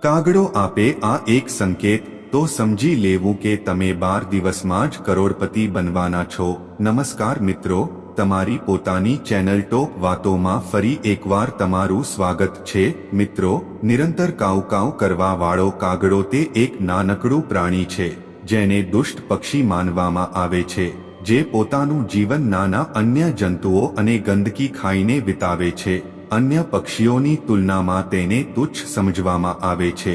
કાગડો આપે આ એક સંકેત તો સમજી લેવું કે તમે 12 દિવસમાં જ કરોડપતિ બનવાના છો। નમસ્કાર મિત્રો, તમારી પોતાની ચેનલ ટોપ વાતોમાં ફરી એકવાર તમારું સ્વાગત છે। મિત્રો, નિરંતર કાઉ-કાઉ કરવા વાળો કાગડો તે એક નાનકડું પ્રાણી છે જેને દુષ્ટ પક્ષી માનવામાં આવે છે, જે પોતાનું જીવન નાના અન્ય જંતુઓ અને ગંદકી ખાઈને વિતાવે છે। અન્ય પક્ષીઓની તુલનામાં તેને તુચ્છ સમજવામાં આવે છે,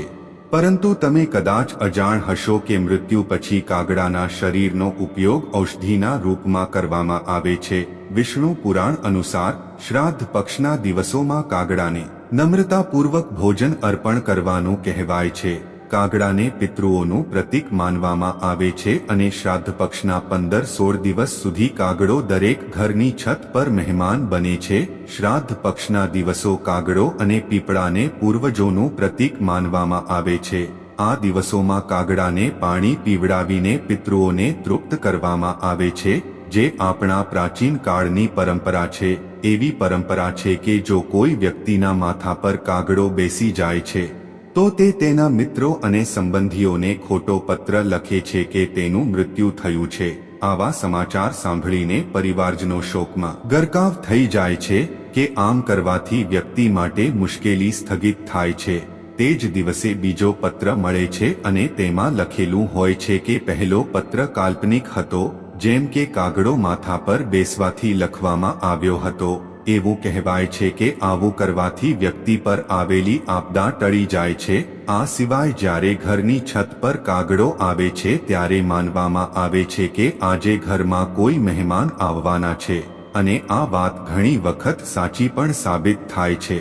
પરંતુ તમે કદાચ અજાણ હશો કે મૃત્યુ પછી કાગડાના શરીરનો ઉપયોગ ઔષધિના રૂપમાં કરવામાં આવે છે। વિષ્ણુ પુરાણ અનુસાર શ્રાદ્ધ પક્ષના દિવસોમાં કાગડાને નમ્રતાપૂર્વક ભોજન અર્પણ કરવાનું કહેવાય છે। કાગડાને પિતૃઓનું પ્રતીક માનવામાં આવે છે અને શ્રાદ્ધ પક્ષના 15-16 દિવસ સુધી કાગડો દરેક ઘરની છત પર મહેમાન બને છે। શ્રાદ્ધ પક્ષના દિવસો કાગડો અને પીપળાને પૂર્વજોનું પ્રતીક માનવામાં આવે છે। આ દિવસોમાં કાગડાને પાણી પીવડાવીને પિતૃઓને તૃપ્ત કરવામાં આવે છે, જે આપણા પ્રાચીન કાળની પરંપરા છે। એવી પરંપરા છે કે જો કોઈ વ્યક્તિના માથા પર કાગડો બેસી જાય છે તો તે તેના મિત્રો અને સંબંધીઓને ખોટો પત્ર લખે છે કે તેનું મૃત્યુ થયું છે। આવા સમાચાર સાંભળીને પરિવારજનો શોકમાં ગરકાવ થઈ જાય છે કે આમ કરવાથી વ્યક્તિ માટે મુશ્કેલી સ્થગિત થાય છે। તે જ દિવસે બીજો પત્ર મળે છે અને તેમાં લખેલું હોય છે કે પહેલો પત્ર કાલ્પનિક હતો, જેમ કે કાગડો માથા પર બેસવાથી લખવામાં આવ્યો હતો। એવું કહેવાય છે કે આવું કરવાથી વ્યક્તિ પર આવેલી આપદા ટળી જાય છે। આ સિવાય જ્યારે ઘરની છત પર કાગડો આવે છે ત્યારે માનવામાં આવે છે કે આજે ઘરમાં કોઈ મહેમાન આવવાના છે, અને આ વાત ઘણી વખત સાચી પણ સાબિત થાય છે।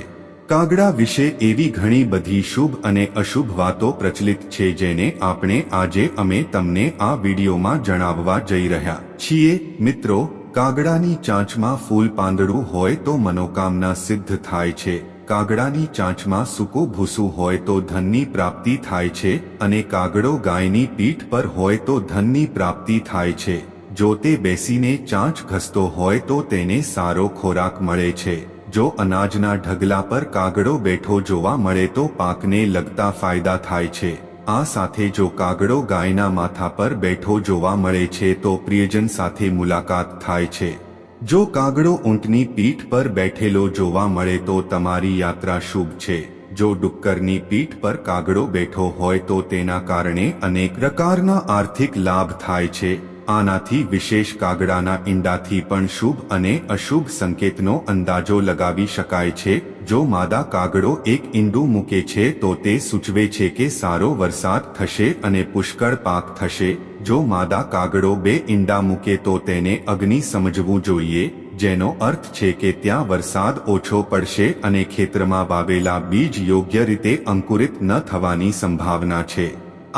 કાગડા વિશે એવી ઘણી બધી શુભ અને અશુભ વાતો પ્રચલિત છે જેને આપણે આજે અમે તમને આ વિડીયોમાં જણાવવા જઈ રહ્યા છીએ। મિત્રો, કાગડાની ચાંચમાં ફૂલ પાંદડું હોય તો મનોકામના સિદ્ધ થાય છે। કાગડાની ચાંચમાં સૂકું ભૂસું હોય તો ધનની પ્રાપ્તિ થાય છે, અને કાગડો ગાયની પીઠ પર હોય તો ધનની પ્રાપ્તિ થાય છે। જો તે બેસીને ચાંચ ઘસતો હોય તો તેને સારો ખોરાક મળે છે। જો અનાજના ઢગલા પર કાગડો બેઠો જોવા મળે તો પાકને લગતા ફાયદા થાય છે। આ સાથે જો કાગડો ગાયના માથા પર બેઠો જોવા મળે છે તો પ્રિયજન સાથે મુલાકાત થાય છે। જો કાગડો ઊંટની પીઠ પર બેઠેલો જોવા મળે તો તમારી યાત્રા શુભ છે। જો ડુક્કરની પીઠ પર કાગડો બેઠો હોય તો તેના કારણે અનેક પ્રકારના આર્થિક લાભ થાય છે। આનાથી વિશેષ કાગડાના ઈંડાથી પણ શુભ અને અશુભ સંકેતનો અંદાજો લગાવી શકાય છે। જો માદા કાગડો એક ઈંડું મૂકે છે તો તે સૂચવે છે કે સારો વરસાદ થશે અને પુષ્કળ પાક થશે। જો માદા કાગડો 2 ઈંડા મૂકે તો તેને અગ્નિ સમજવું જોઈએ, જેનો અર્થ છે કે ત્યાં વરસાદ ઓછો પડશે અને ખેતરમાં વાવેલા બીજ યોગ્ય રીતે અંકુરિત ન થવાની સંભાવના છે।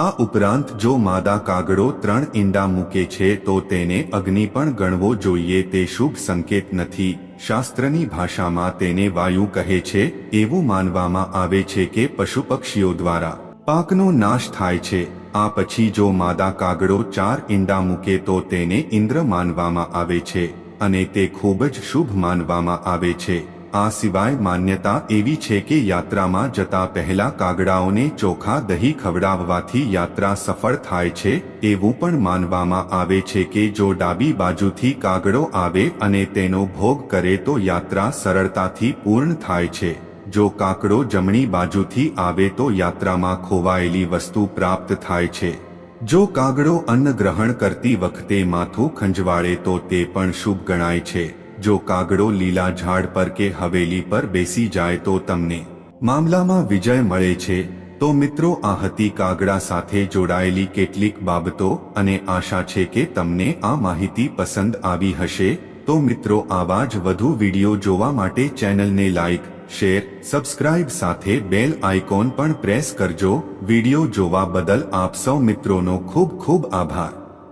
આ ઉપરાંત જો માદા કાગડો 3 ઈંડા મૂકે છે તો તેને અગ્નિ પણ ગણવો જોઈએ। તે શુભ સંકેત નથી। શાસ્ત્રની ભાષામાં તેને વાયુ કહે છે। એવું માનવામાં આવે છે કે પશુ પક્ષીઓ દ્વારા પાકનો નાશ થાય છે। આ પછી જો માદા કાગડો 4 ઈંડા મૂકે તો તેને ઇન્દ્ર માનવામાં આવે છે અને તે ખૂબ જ શુભ માનવામાં આવે છે। આ સિવાય માન્યતા એવી છે કે યાત્રામાં જતા પહેલા કાગડાઓને ચોખા દહીં ખવડાવવાથી યાત્રા સફળ થાય છે। એવું પણ માનવામાં આવે છે કે જો ડાબી બાજુથી કાગડો આવે અને તેનો ભોગ કરે તો યાત્રા સરળતાથી પૂર્ણ થાય છે। જો કાગડો જમણી બાજુથી આવે તો યાત્રામાં ખોવાયેલી વસ્તુ પ્રાપ્ત થાય છે। જો કાગડો અન્ન ગ્રહણ કરતી વખતે માથું ખંજવાળે તો તે પણ શુભ ગણાય છે। જો કાગડો લીલા ઝાડ પર કે હવેલી પર બેસી જાય તો તમને મામલામાં વિજય મળે છે। તો મિત્રો, આ હતી કાગડા સાથે જોડાયેલી કેટલીક બાબતો અને આશા છે કે તમને આ માહિતી પસંદ આવી હશે। તો મિત્રો, આવા જ વધુ વિડીયો જોવા માટે ચેનલને લાઈક, શેર, સબસ્ક્રાઇબ સાથે બેલ આઇકોન પણ પ્રેસ કરજો। વિડીયો જોવા બદલ આપ સૌ મિત્રોનો ખૂબ ખૂબ આભાર।